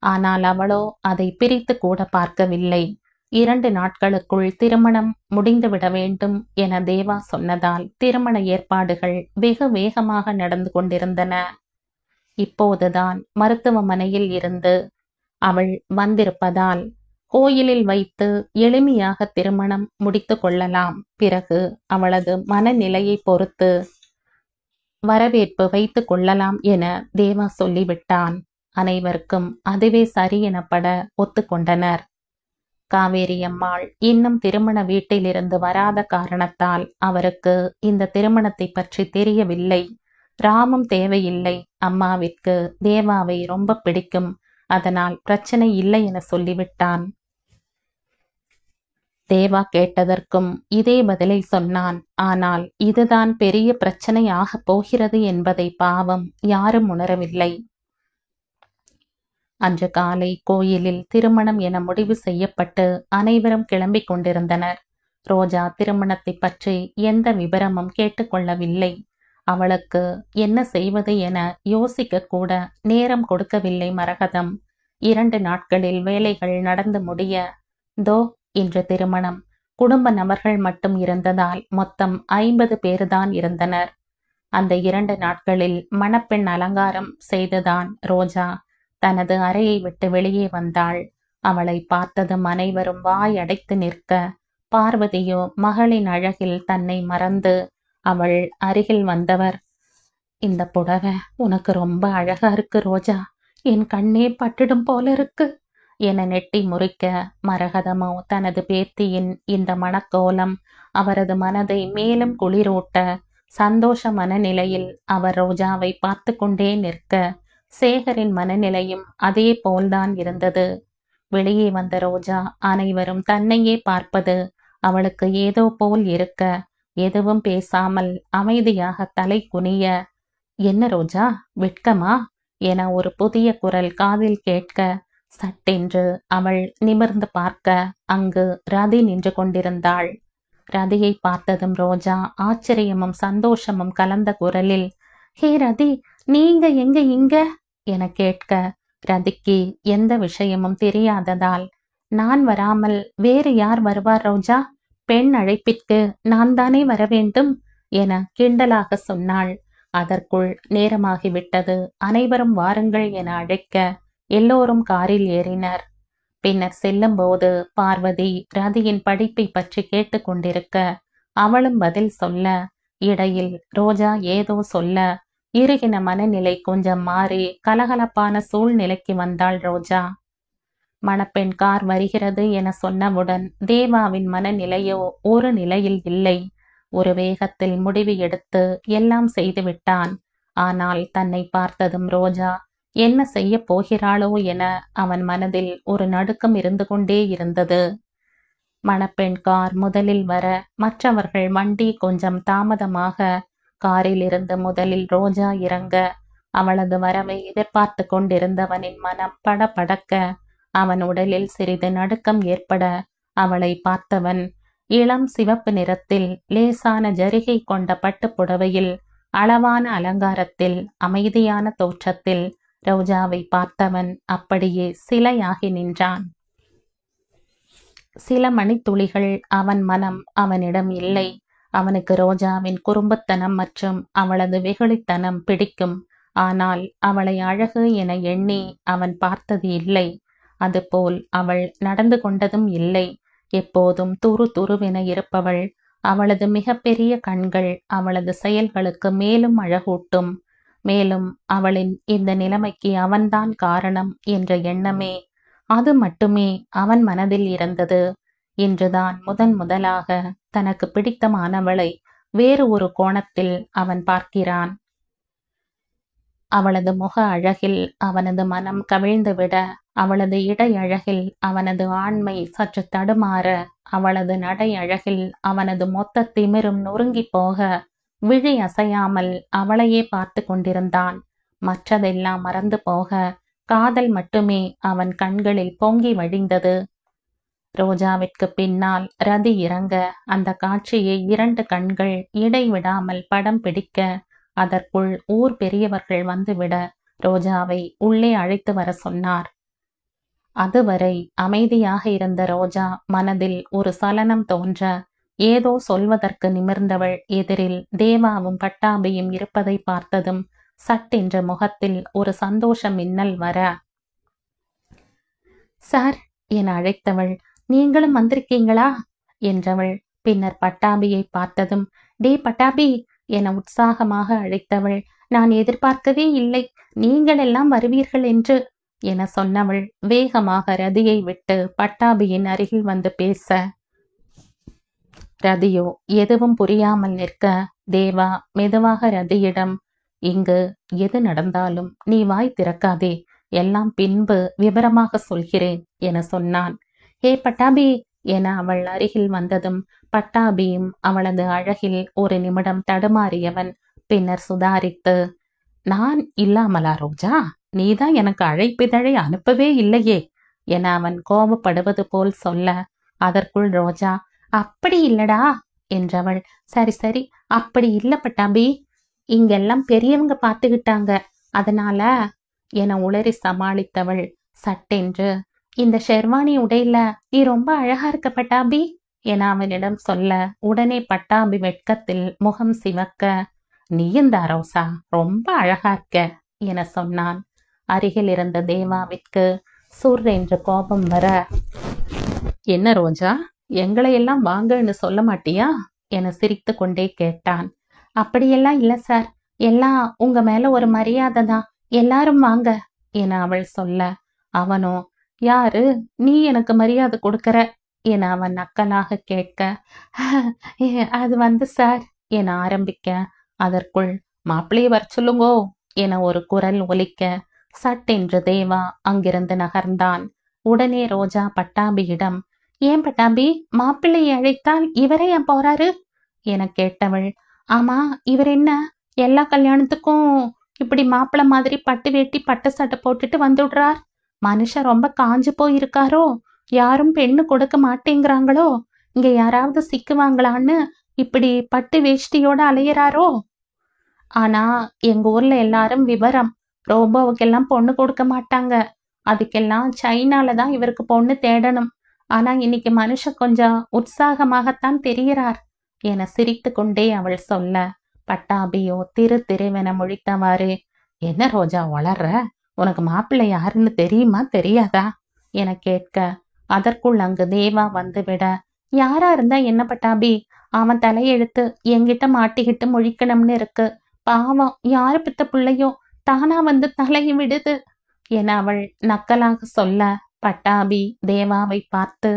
ஆனால் அவளோ அதை பிரித்து கூட பார்க்கவில்லை. 2 நாட்களுக்குள் திருமணம் முடிந்துவிட வேண்டும் என தேவா சொன்னதால் திருமண ஏற்பாடுகள் வெகு வேகமாக நடந்து கொண்டிருந்தன. இப்போதுதான் மருத்துவமனையில் இருந்து அவள் வந்திருப்பதால் கோயிலில் வைத்து எளிமையாக திருமணம் முடித்து கொள்ளலாம். பிறகு அவளது மனநிலையை பொறுத்து வரவேற்பு வைத்து கொள்ளலாம் என தேவா சொல்லிவிட்டான். அனைவருக்கும் அதுவே சரி எனப்பட ஒத்துக்கொண்டனர். காவேரி அம்மாள் இன்னும் திருமண வீட்டிலிருந்து வராத காரணத்தால் அவருக்கு இந்த திருமணத்தை பற்றி தெரியவில்லை. ராமும் தேவையில்லை, அம்மாவிற்கு தேவாவை ரொம்ப பிடிக்கும், அதனால் பிரச்சனை இல்லை என சொல்லிவிட்டான். தேவா கேட்டதற்கும் இதே பதிலை சொன்னான். ஆனால் இதுதான் பெரிய பிரச்சனை ஆகப் போகிறது என்பதை பாவம் யாரும் உணரவில்லை. அன்று காலை கோயிலில் திருமணம் என முடிவு செய்யப்பட்டு அனைவரும் கிளம்பிக் கொண்டிருந்தனர். ரோஜா திருமணத்தை பற்றி எந்த விபரமும் கேட்டுக்கொள்ளவில்லை. அவளுக்கு என்ன செய்வது என யோசிக்க கூட நேரம் கொடுக்கவில்லை மரகதம். 2 நாட்களில் வேலைகள் நடந்து முடிய, தோ இன்று திருமணம். குடும்ப நபர்கள் மட்டும் இருந்ததால் மொத்தம் 50 பேர்தான் இருந்தனர். அந்த 2 நாட்களில் மணப்பெண் அலங்காரம் செய்துதான் ரோஜா தனது அறையை விட்டு வெளியே வந்தாள். அவளை பார்த்ததும் அனைவரும் வாய் அடைத்து நிற்க, பார்வதியோ மகளின் அழகில் தன்னை மறந்து அவள் அருகில் வந்தவர், இந்த புடவை உனக்கு ரொம்ப அழகா இருக்கு ரோஜா, என் கண்ணே பட்டுடும் போல இருக்கு என நெட்டி முறிக்க, மரகதமோ தனது பேத்தியின் இந்த மனக்கோலம் அவரது மனதை மேலும் குளிரூட்ட, சந்தோஷ மனநிலையில் அவர் ரோஜாவை பார்த்து கொண்டே நிற்க, சேகரின் மனநிலையும் அதே போல்தான் இருந்தது. வெளியே வந்த ரோஜா அனைவரும் தன்னையே பார்ப்பது அவளுக்கு ஏதோ போல் இருக்க, எதுவும் பேசாமல் அமைதியாக தலை குனிய, என்ன ரோஜா, வெட்கமா என ஒரு புதிய குரல் காதில் கேட்க, சட்டென்று அவள் நிமிர்ந்து பார்க்க, அங்கு ரதி நின்று கொண்டிருந்தாள். ரதியை பார்த்ததும் ரோஜா ஆச்சரியமும் சந்தோஷமும் கலந்த குரலில், ஹே ரதி, நீங்க எங்க இங்க என கேட்க, ரதிக்கு எந்த விஷயமும் தெரியாததால், நான் வராமல் வேறு யார் வருவார் ரோஜா? பெண் அழைப்பிற்கு நான் தானே வர வேண்டும் என கிண்டலாக சொன்னாள். அதற்குள் நேரமாகிவிட்டது. அனைவரும் வாருங்கள் என அழைக்க, எல்லோரும் காரில் ஏறினர். பின்னர் செல்லும்போது பார்வதி ரதியின் படிப்பை பற்றி கேட்டு கொண்டிருக்க, அவளும் பதில் சொல்ல, இடையில் ரோஜா ஏதோ சொல்ல, இறுகின மனநிலை கொஞ்சம் மாறி கலகலப்பான சூழ்நிலைக்கு வந்தாள் ரோஜா. மணப்பெண் கார் வருகிறது என சொன்னவுடன் தேவாவின் மனநிலையோ ஒரு நிலையில் இல்லை. ஒரு வேகத்தில் முடிவு எடுத்து எல்லாம் செய்துவிட்டான். ஆனால் தன்னை பார்த்ததும் ரோஜா என்ன செய்ய போகிறாளோ என அவன் மனதில் ஒரு நடுக்கம் இருந்து கொண்டே இருந்தது. மணப்பெண் கார் முதலில் வர, மற்றவர்கள் வண்டி கொஞ்சம் தாமதமாக, காரில் இருந்து முதலில் ரோஜா இறங்க, அவளது வரவை எதிர்பார்த்து கொண்டிருந்தவனின் மனம் படபடக்க, அவன் உடலில் சிறிது நடுக்கம் ஏற்பட, அவளை பார்த்தவன் இளம் சிவப்பு நிறத்தில் லேசான ஜரிகை கொண்ட பட்டு புடவையில், அளவான அலங்காரத்தில், அமைதியான தோற்றத்தில் ரோஜாவை பார்த்தவன் அப்படியே சிலையாகி நின்றான். சில மணித்துளிகள் அவன் மனம் அவனிடம் இல்லை. அவனுக்கு ரோஜாவின் குறும்புத்தனம் மற்றும் அவளது வெகுளித்தனம் பிடிக்கும். ஆனால் அவளை அழகு என எண்ணி அவன் பார்த்தது இல்லை. அதுபோல் அவள் நடந்து கொண்டதும் இல்லை. எப்போதும் துரு துருவென இருப்பவள். அவளது மிகப்பெரிய கண்கள் அவளது செயல்களுக்கு மேலும் அழகூட்டும். மேலும் அவளின் இந்த நிலைமைக்கு அவன்தான் காரணம் என்ற எண்ணமே, அது மட்டுமே அவன் மனதில் இருந்தது. இன்றுதான் முதலாக தனக்கு பிடித்தமானவளை வேறு ஒரு கோணத்தில் அவன் பார்க்கிறான். அவளது முக அழகில் அவனது மனம் கவிழ்ந்துவிட, அவளது இடை அழகில் அவனது ஆண்மை சற்று தடுமாற, அவளது நடை அழகில் அவனது மொத்த திமிரும் நொறுங்கி போக, விழி அசையாமல் அவளையே பார்த்து கொண்டிருந்தான். மற்றதெல்லாம் மறந்து போக, காதல் மட்டுமே அவன் கண்களில் பொங்கி வழிந்தது. ரோஜாவிற்கு பின்னால் ரதி இறங்க, அந்த காட்சியை 2 கண்கள் இடைவிடாமல் படம் பிடிக்க, அதற்குள் ஊர் பெரியவர்கள் வந்துவிட, ரோஜாவை உள்ளே அழைத்து வர சொன்னார். அதுவரை அமைதியாக இருந்த ரோஜா மனதில் ஒரு சலனம் தோன்ற, ஏதோ சொல்வதற்கு நிமிர்ந்தவள் எதிரில் தேவாவும் பட்டாபியும் இருப்பதை பார்த்ததும் சட்டென்ற முகத்தில் ஒரு சந்தோஷ மின்னல் வர, சார் என அழைத்தவள், நீங்களும் வந்திருக்கீங்களா என்றவள். பின்னர் பட்டாபியை பார்த்ததும், டே பட்டாபி என உற்சாகமாக அழைத்தவள், நான் எதிர்பார்க்கவே இல்லை நீங்கள் எல்லாம் வருவீர்கள் என்று என சொன்னவள் வேகமாக ரதியை விட்டு பட்டாபியின் அருகில் வந்து பேச, ரதியோ எதுவும் புரியாமல் நிற்க, தேவா மெதுவாக ரதியிடம், இங்கு எது நடந்தாலும் நீ வாய் திறக்காதே, எல்லாம் பின்பு விவரமாக சொல்கிறேன் என சொன்னான். ஹே பட்டாபி என அவள் அருகில் வந்ததும் பட்டாபியும் அவளது அழகில் ஒரு நிமிடம் தடுமாறியவன் பின்னர் சுதாரித்து, நான் இல்லாமலா ரோஜா, நீதான் எனக்கு அழைப்பிதழை அனுப்பவே இல்லையே என அவன் கோபப்படுவது போல் சொல்ல, அதற்குள் ரோஜா, அப்படி இல்லடா என்றவள். சரி சரி, அப்படி இல்ல பட்டாபி, இங்கெல்லாம் பெரியவங்க பார்த்துக்கிட்டாங்க, அதனால என உளறி சமாளித்தவள். சட்டென்று, இந்த ஷெர்வானி உடையில நீ ரொம்ப அழகா இருக்க பட்டாபி என அவனிடம் சொல்ல, உடனே பட்டாபி வெட்கத்தில் முகம் சிவக்க, நீயும் தான் ரோசா ரொம்ப அழகா இருக்க என சொன்னான். அருகில் இருந்த தேவாவிற்கு சுர் என்று கோபம் வர, என்ன ரோஜா, எங்களையெல்லாம் வாங்கன்னு சொல்ல மாட்டியா என சிரித்து கொண்டே கேட்டான். அப்படியெல்லாம் இல்ல சார், எல்லாம் உங்க மேல ஒரு மரியாதை தான், எல்லாரும் வாங்க என அவள் சொல்ல, அவனோ யாரு? நீ எனக்கு மரியாதை கொடுக்கற என அவன் நக்கலாக கேட்க, அது வந்து சார் என ஆரம்பிக்க, அதற்குள் மாப்பிள்ளையை வர சொல்லுங்கோ என ஒரு குரல் ஒலிக்க, சட்டென்று தேவா அங்கிருந்து நகர்ந்தான். உடனே ரோஜா பட்டாபியிடம், ஏன் பட்டாபி, மாப்பிள்ளையை அழைத்தால் இவரே ஏன் போறாரு என கேட்டவள், ஆமா, இவர் என்ன எல்லா கல்யாணத்துக்கும் இப்படி மாப்பிள்ளை மாதிரி பட்டு வேட்டி பட்டு சட்டை போட்டுட்டு வந்துடுறார்? மனுஷன் ரொம்ப காஞ்சு போயிருக்காரோ? யாரும் பெண்ணு கொடுக்க மாட்டேங்கிறாங்களோ? இங்க யாராவது சிக்குவாங்களான்னு இப்படி பட்டு வேஷ்டியோட அலையறாரோ? ஆனா எங்க ஊர்ல எல்லாரும் விவரம், ரோபோவுக்கெல்லாம் பொண்ணு கொடுக்க மாட்டாங்க. அதுக்கெல்லாம் சைனால தான் இவருக்கு பொண்ணு தேடணும். ஆனா இன்னைக்கு மனுஷன் கொஞ்சம் உற்சாகமாகத்தான் தெரிகிறார் என சிரித்து கொண்டே அவள் சொல்ல, பட்டாபியோ திரு திருவென முழித்தவாறு, என்ன ரோஜா வளர்ற, உனக்கு மாப்பிள்ளை யாருன்னு தெரியுமா தெரியாதா என கேட்க, அதற்குள் அங்கு தேவா வந்துவிட, யாரா இருந்தா என்ன பட்டாபி, அவன் தலையெழுத்து என்கிட்ட மாட்டிக்கிட்டு முழிக்கணும்னு இருக்கு. பாவம், யாரு பித்த பிள்ளையோ தானா வந்து தலையை விடுது என அவள் நக்கலாக சொல்ல, பட்டாபி தேவாவை பார்த்து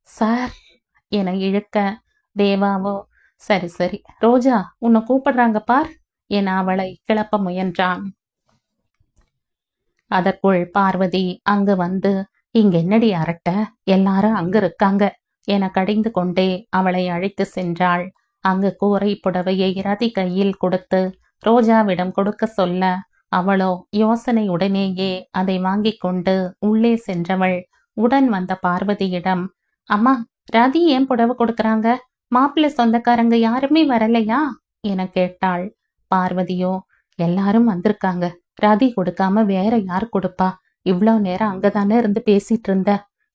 சார் என இழுக்க, தேவாவோ சரி சரி ரோஜா உன்னை கூப்பிடுறாங்க பார் என அவளை கிளப்ப முயன்றான். அதற்குள் பார்வதி அங்கு வந்து, இங்க என்னடி அரட்ட, எல்லாரும் அங்க இருக்காங்க என கடிந்து கொண்டே அவளை அழைத்து சென்றாள். அங்கு கூரை புடவையை ரதி கையில் கொடுத்து ரோஜாவிடம் கொடுக்க சொல்ல, அவளோ யோசனையுடனேயே அதை வாங்கி கொண்டு உள்ளே சென்றவள் உடன் வந்த பார்வதியிடம், அம்மா, ரதி ஏன் புடவை கொடுக்கறாங்க, மாப்பிள்ளை சொந்தக்காரங்க யாருமே வரலையா என கேட்டாள். பார்வதியோ, எல்லாரும் வந்திருக்காங்க, ரதி கொடுக்காம வேற யார் கொடுப்பா, இவ்வளோ நேரம் அங்கதானே இருந்து பேசிட்டு இருந்த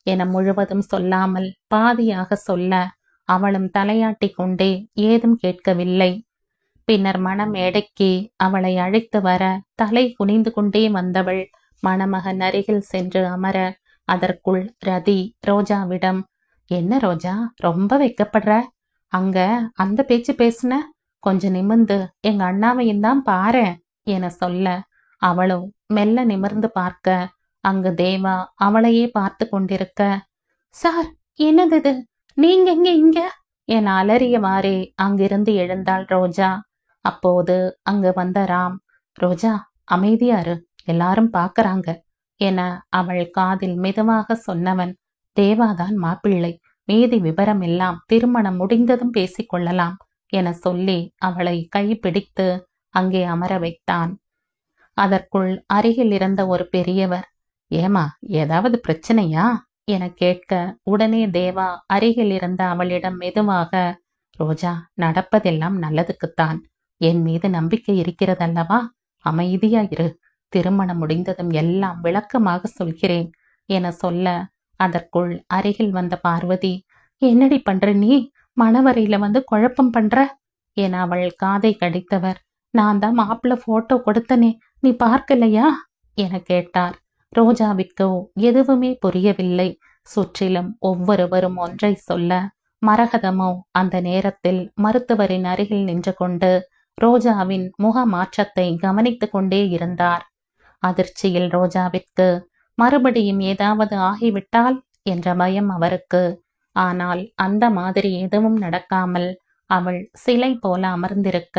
என முழுவதும் சொல்லாமல் பாதியாக சொல்ல, அவளும் தலையாட்டி கொண்டே ஏதும் கேட்கவில்லை. பின்னர் மணமேடைக்கு அவளை அழைத்து வர தலை குனிந்து கொண்டே வந்தவள் மணமகன் அருகில் சென்று அமர, அதற்குள் ரதி ரோஜாவிடம், என்ன ரோஜா ரொம்ப வெக்கப்படுற, அங்க அந்த பேச்சு பேசுன, கொஞ்சம் நிமிர்ந்து எங்க அண்ணாவையும் தான் பாரு என சொல்ல, அவளோ மெல்ல நிமிர்ந்து பார்க்க, அங்கு தேவா அவளையே பார்த்து கொண்டிருக்க, சார் என்னது இது, நீங்க எங்க இங்க என அலறியவாறே அங்கிருந்து எழுந்தாள் ரோஜா. அப்போது அங்கு வந்த ராம், ரோஜா அமைதியாரு, எல்லாரும் பார்க்கறாங்க என அவள் காதில் மெதுவாக சொன்னவன், தேவாதான் மாப்பிள்ளை, மீதி விபரம் எல்லாம் திருமணம் முடிந்ததும் பேசிக்கொள்ளலாம் என சொல்லி அவளை கைப்பிடித்து அங்கே அமர வைத்தான். அதற்குள் அருகில் இருந்த ஒரு பெரியவர், ஏமா ஏதாவது பிரச்சனையா என கேட்க, உடனே தேவா அருகில் இருந்த அவளிடம் மெதுவாக, ரோஜா நடப்பதெல்லாம் நல்லதுக்குத்தான், என் மீது நம்பிக்கை இருக்கிறதல்லவா, அமைதியாயிரு, திருமணம் முடிந்ததும் எல்லாம் விளக்கமாக சொல்கிறேன் என சொல்ல, அதற்குள் அருகில் வந்த பார்வதி, என்னடி பண்ற நீ, மணவரையில வந்து குழப்பம் பண்ற என அவள் காதை கடித்தவர், நான் தான் மாப்பிள்ள போட்டோ கொடுத்தனே, நீ பார்க்கலையா என கேட்டார். ரோஜாவிற்கோ எதுவுமே புரியவில்லை. சுற்றிலும் ஒவ்வொருவரும் ஒன்றை சொல்ல, மரகதமோ அந்த நேரத்தில் மருத்துவரின் அருகில் நின்று கொண்டு ரோஜாவின் முக மாற்றத்தை கவனித்து கொண்டே இருந்தார். அதிர்ச்சியில் ரோஜாவிற்கு மறுபடியும் ஏதாவது ஆகிவிட்டால் என்ற பயம் அவருக்கு. ஆனால் அந்த மாதிரி எதுவும் நடக்காமல் அவள் சிலை போல அமர்ந்திருக்க,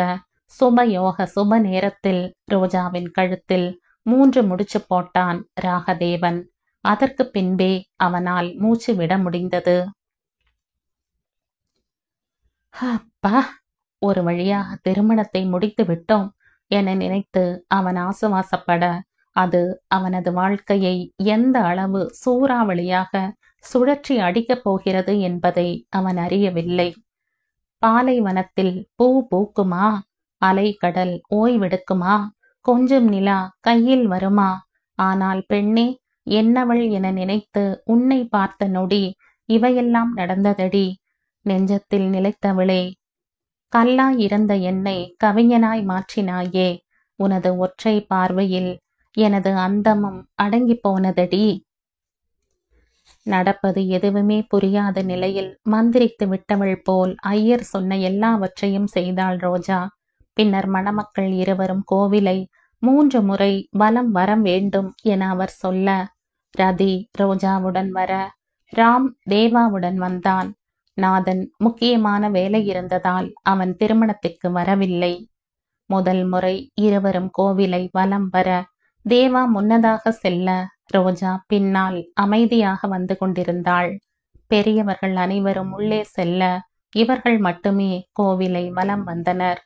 சுபயோக சுப நேரத்தில் ரோஜாவின் கழுத்தில் 3 முடிச்சு போட்டான் ராகதேவன். அதற்கு பின்பே அவனால் மூச்சு விட முடிந்தது. அப்பா, ஒரு வழியாக திருமணத்தை முடித்து விட்டோம் என நினைத்து அவன் ஆசுவாசப்பட, அது அவனது வாழ்க்கையை எந்த அளவு சூறாவளியாக சுழற்றி அடிக்கப் போகிறது என்பதை அவன் அறியவில்லை. பாலைவனத்தில் பூ பூக்குமா, அலைக்கடல் ஓய்வெடுக்குமா, கொஞ்சம் நிலா கையில் வருமா, ஆனால் பெண்ணே, என்னவள் என நினைத்து உன்னை பார்த்த நொடி இவையெல்லாம் நடந்ததடி. நெஞ்சத்தில் நிலைத்தவளே, கல்லாய் இருந்த என்னை கவிஞனாய் மாற்றினாயே, உனது ஒற்றை பார்வையில் எனது அந்தமும் அடங்கி போனதடி. நடப்பது எதுவுமே புரியாத நிலையில் மந்திரித்து விட்டவள் போல் ஐயர் சொன்ன எல்லாவற்றையும் செய்தாள் ரோஜா. பின்னர் மணமக்கள் இருவரும் கோவிலை 3 முறை வலம் வர வேண்டும் என அவர் சொல்ல, ரதி ரோஜாவுடன் வர ராம் தேவாவுடன் வந்தான். நாதன் முக்கியமான வேலை இருந்ததால் அவன் திருமணத்திற்கு வரவில்லை. முதல் முறை இருவரும் கோவிலை வலம் வர தேவா முன்னதாக செல்ல ரோஜா பின்னால் அமைதியாக வந்து கொண்டிருந்தாள். பெரியவர்கள் அனைவரும் உள்ளே செல்ல இவர்கள் மட்டுமே கோவிலை வலம் வந்தனர்.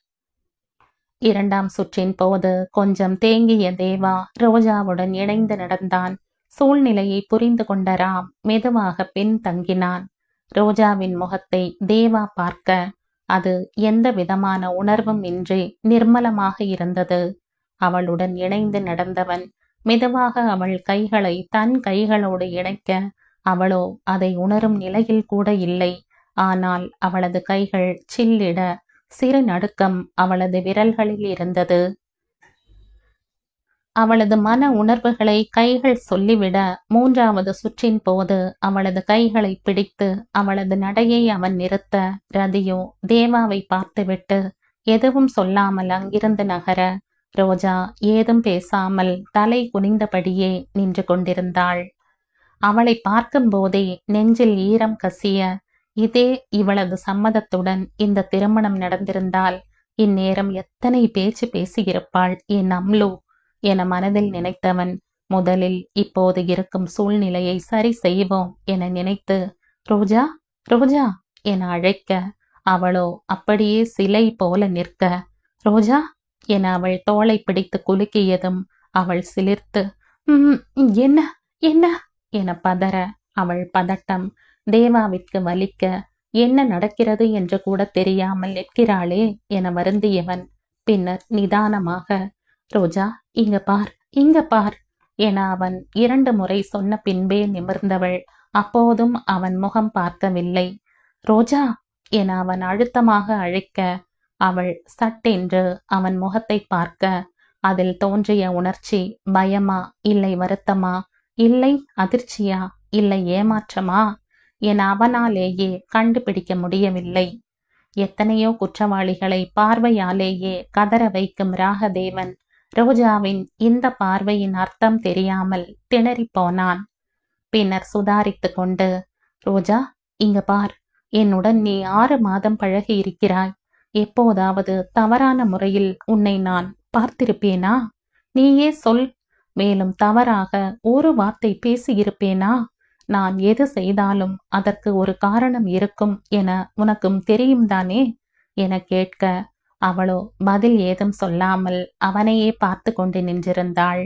இரண்டாம் சுற்றின் போது கொஞ்சம் தேங்கிய தேவா ரோஜாவுடன் இணைந்து நடந்தான். சூழ்நிலையை புரிந்து கொண்ட ராம் மெதுவாக பின் தங்கினான். ரோஜாவின் முகத்தை தேவா பார்க்க அது எந்த விதமான உணர்வும் இன்றி நிர்மலமாக இருந்தது. அவளுடன் இணைந்து நடந்தவன் மெதுவாக அவள் கைகளை தன் கைகளோடு இணைக்க அவளோ அதை உணரும் நிலையில் கூட இல்லை. ஆனால் அவளது கைகள் சில்லிட சிறு நடுக்கம் அவளது விரல்களில் இருந்தது. அவளது மன உணர்வுகளை கைகள் சொல்லிவிட மூன்றாவது சுற்றின் போது அவளது கைகளை பிடித்து அவளது நடையை அவன் நிறுத்த ரதியோ தேவாவை பார்த்துவிட்டு எதுவும் சொல்லாமல் அங்கிருந்து நகர ரோஜா ஏதும் பேசாமல் தலை குனிந்தபடியே நின்று கொண்டிருந்தாள். அவளை பார்க்கும் போதே நெஞ்சில் ஈரம் கசிய இதே இவளது சம்மதத்துடன் இந்த திருமணம் நடந்திருந்தால் இந்நேரம் எத்தனை பேச்சு பேசியிருப்பாள் என் அம்லு என மனதில் நினைத்தவன் முதலில் இப்போது இருக்கும் சூழ்நிலையை சரி செய்வோம் என நினைத்து ரோஜா ரோஜா என அழைக்க அவளோ அப்படியே சிலை போல நிற்க ரோஜா என அவள் தோளை பிடித்து குலுக்கியதும் அவள் சிலிர்த்து என்ன என்ன என பதற அவள் பதட்டம் தேவாவிற்கு வலிக்க என்ன நடக்கிறது என்று கூட தெரியாமல் நிற்கிறாளே என வருந்தியவன் பின்னர் நிதானமாக ரோஜா இங்க பார் இங்க பார் என அவன் 2 முறை சொன்ன பின்பே நிமிர்ந்தவள் அப்போதும் அவன் முகம் பார்க்கவில்லை. ரோஜா என அவன் அழுத்தமாக அழைக்க அவள் சட்டென்று அவன் முகத்தை பார்க்க அதில் தோன்றிய உணர்ச்சி பயமா இல்லை வருத்தமா இல்லை அதிர்ச்சியா இல்லை ஏமாற்றமா என அவனாலேயே கண்டுபிடிக்க முடியவில்லை. எத்தனையோ குற்றவாளிகளை பார்வையாலேயே கதற வைக்கும் ராகதேவன் ரோஜாவின் இந்த பார்வையின் அர்த்தம் தெரியாமல் திணறிப் போனான். பின்னர் சுதாரித்து கொண்டு ரோஜா இங்க பார், என்னுடன் நீ 6 மாதம் பழகி இருக்கிறாய். எப்போதாவது தவறான முறையில் உன்னை நான் பார்த்திருப்பேனா? நீயே சொல். மேலும் தவறாக ஒரு வார்த்தை பேசியிருப்பேனா? நான் எது செய்தாலும் அதற்கு ஒரு காரணம் இருக்கும் என உனக்கும் தெரியும் தானே என கேட்க அவளோ பதில் ஏதும் சொல்லாமல் அவனையே பார்த்து கொண்டு நின்றிருந்தாள்.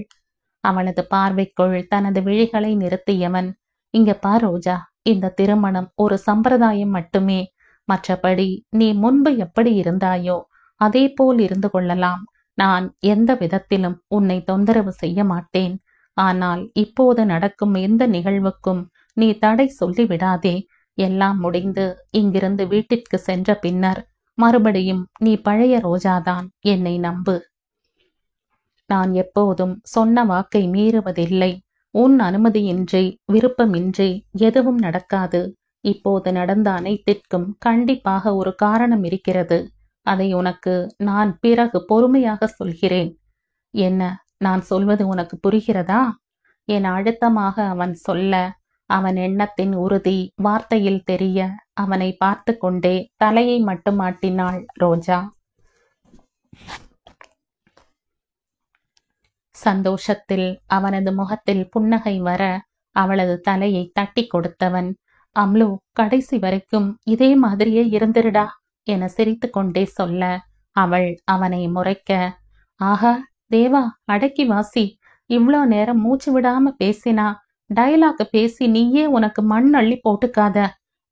அவளது பார்வைக்குள் தனது விழிகளை நிறுத்தியவன் இங்க பார் ரோஜா, இந்த திருமணம் ஒரு சம்பிரதாயம் மட்டுமே. மற்றபடி நீ முன்பு எப்படி இருந்தாயோ அதே போல் இருந்து கொள்ளலாம். நான் எந்த விதத்திலும் உன்னை தொந்தரவு செய்ய மாட்டேன். ஆனால் இப்போது நடக்கும் எந்த நிகழ்வுக்கும் நீ தடை சொல்லிவிடாதே. எல்லாம் முடிந்து இங்கிருந்து வீட்டிற்கு சென்ற பின்னர் மறுபடியும் நீ பழைய ரோஜாதான். என்னை நம்பு. நான் எப்போதும் சொன்ன வாக்கை மீறுவதில்லை. உன் அனுமதியின்றி விருப்பமின்றி எதுவும் நடக்காது. இப்போது நடந்த அனைத்திற்கும் கண்டிப்பாக ஒரு காரணம் இருக்கிறது. அதை உனக்கு நான் பிறகு பொறுமையாக சொல்கிறேன். என்ன, நான் சொல்வது உனக்கு புரிகிறதா என அழுத்தமாக அவன் சொல்ல அவன் எண்ணத்தின் உறுதி வார்த்தையில் தெரிய அவனை பார்த்து கொண்டே தலையை மட்டும் ஆட்டினாள் ரோஜா. சந்தோஷத்தில் அவனது முகத்தில் புன்னகை வர அவளது தலையை தட்டி கொடுத்தவன் அம்லு, கடைசி வரைக்கும் இதே மாதிரியே இருந்திருடா என சிரித்து கொண்டே சொல்ல அவள் அவனை முறைக்க ஆஹா தேவா, அடக்கி வாசி. இவ்வளோ நேரம் மூச்சு விடாம பேசினா டயலாக் பேசி நீயே உனக்கு மண் அள்ளி போட்டுக்காத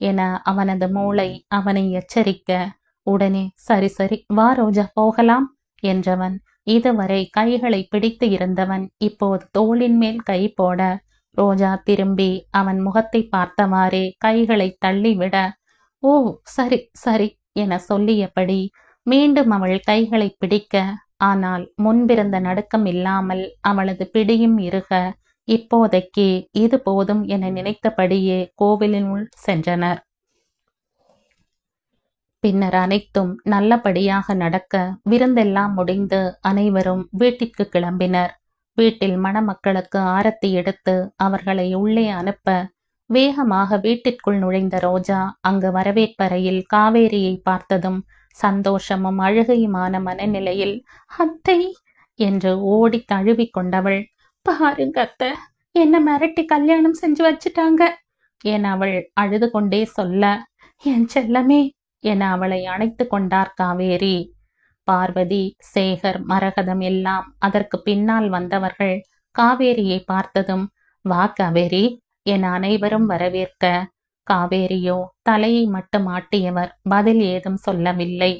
என அவனது மூளை அவனை எச்சரிக்க உடனே சரி சரி வா ரோஜா போகலாம் என்றவன் இதுவரை கைகளை பிடித்து இருந்தவன் இப்போது தோளின் மேல் கை போட ரோஜா திரும்பி அவன் முகத்தை பார்த்தவாறே கைகளை தள்ளிவிட ஓ சரி சரி என சொல்லியபடி மீண்டும் அவள் கைகளை பிடிக்க ஆனால் முன்பிருந்த நடுக்கம் இல்லாமல் அவளது பிடியும் இறுக இப்போதைக்கு இது போதும் என நினைத்தபடியே கோவிலினுள் சென்றனர். பின்னர் அனைத்தும் நல்லபடியாக நடக்க விருந்தெல்லாம் முடிந்து அனைவரும் வீட்டிற்கு கிளம்பினர். வீட்டில் மணமக்களுக்கு ஆரத்தி எடுத்து அவர்களை உள்ளே அனுப்ப வேகமாக வீட்டிற்குள் நுழைந்த ரோஜா அங்கு வரவேற்பறையில் காவேரியை பார்த்ததும் சந்தோஷமும் அழுகையுமான மனநிலையில் அத்தை என்று ஓடி தழுவி கொண்டவள், பாருங்க அத்தை, என்ன மிரட்டி கல்யாணம் செஞ்சு வச்சுட்டாங்க என அவள் அழுது கொண்டே சொல்ல, என் செல்லமே என அவளை அணைத்து கொண்டார் காவேரி. பார்வதி, சேகர், மரகதம் எல்லாம் அதற்கு பின்னால் வந்தவர்கள் காவேரியை பார்த்ததும், வா காவேரி என அனைவரும் வரவேற்க, காவேரியோ தலையை மட்டும் ஆட்டியவர் பதில் ஏதும் சொல்லவில்லை.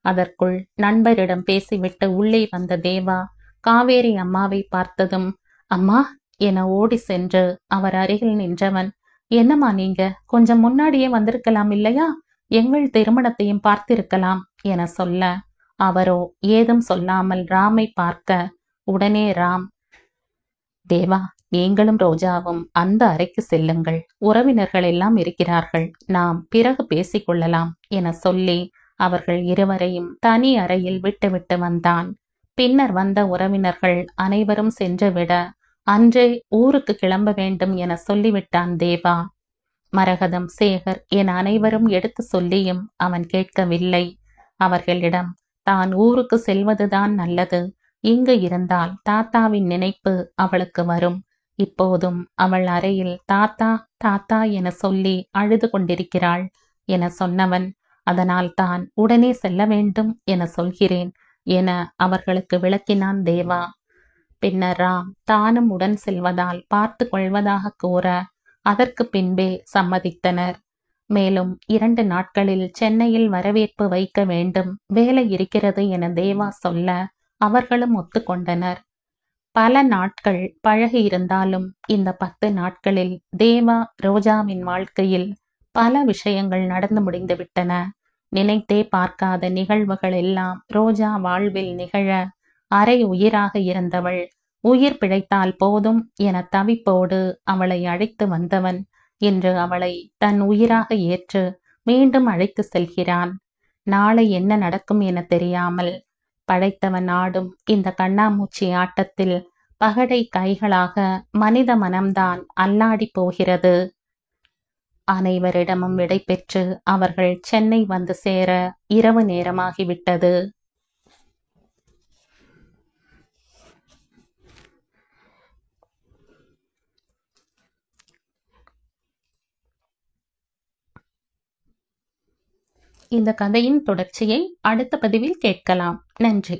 அதற்குள் நண்பரிடம் பேசிவிட்டு உள்ளே வந்த தேவா காவேரி அம்மாவை பார்த்ததும், அம்மா என ஓடி சென்று அவர் அருகில் நின்றவன், என்னம்மா நீங்க கொஞ்சம் முன்னாடியே வந்திருக்கலாம் இல்லையா, எங்கள் திருமணத்தையும் பார்த்திருக்கலாம் என சொல்ல, அவரோ ஏதும் சொல்லாமல் ராமை பார்க்க, உடனே ராம், தேவா நீங்களும் ரோஜாவும் அந்த அறைக்கு செல்லுங்கள், உறவினர்கள் எல்லாம் இருக்கிறார்கள், நாம் பிறகு பேசிக்கொள்ளலாம் என சொல்லி அவர்கள் இருவரையும் தனி அறையில் விட்டுவிட்டு வந்தான். பின்னர் வந்த உறவினர்கள் அனைவரும் சென்றுவிட அன்றே ஊருக்கு கிளம்ப வேண்டும் என சொல்லிவிட்டான் தேவா. மரகதம், சேகர் என அனைவரும் எடுத்து சொல்லியும் அவன் கேட்கவில்லை. அவர்களிடம் தான் ஊருக்கு செல்வதுதான் நல்லது, இங்கு இருந்தால் தாத்தாவின் நினைப்பு அவளுக்கு வரும், இப்போதும் அவள் அறையில் தாத்தா தாத்தா என சொல்லி அழுது கொண்டிருக்கிறாள் என சொன்னவன், அதனால் தான் உடனே செல்ல வேண்டும் என சொல்கிறேன் என அவர்களுக்கு விளக்கினான் தேவா. பின்னர் ராம் தானும் உடன் செல்வதால் பார்த்து கொள்வதாக கூற அதற்கு பின்பே சம்மதித்தனர். மேலும் 2 நாட்களில் சென்னையில் வரவேற்பு வைக்க வேண்டும், வேலை இருக்கிறது என தேவா சொல்ல அவர்களும் ஒத்துக்கொண்டனர். பல நாட்கள் பழகி இருந்தாலும் இந்த 10 நாட்களில் தேவா ரோஜாவின் வாழ்க்கையில் பல விஷயங்கள் நடந்து முடிந்துவிட்டன. நினைத்தே பார்க்காத நிகழ்வுகள் எல்லாம் ரோஜா வாழ்வில் நிகழ அரை உயிராக இருந்தவள் உயிர் பிழைத்தால் போதும் என தவிப்போடு அவளை அழைத்து வந்தவன் இன்று அவளை தன் உயிராக ஏற்று மீண்டும் அழைத்து செல்கிறான். நாளை என்ன நடக்கும் என தெரியாமல் படைத்தவன் ஆடும் இந்த கண்ணாமூச்சி ஆட்டத்தில் பகடை கைகளாக மனித மனம்தான் அல்லாடி போகிறது. அனைவரிடமும் விடை பெற்று அவர்கள் சென்னை வந்து சேர இரவு நேரமாகிவிட்டது. இந்த கதையின் தொடர்ச்சியை அடுத்த பதிவில் கேட்கலாம். நன்றி.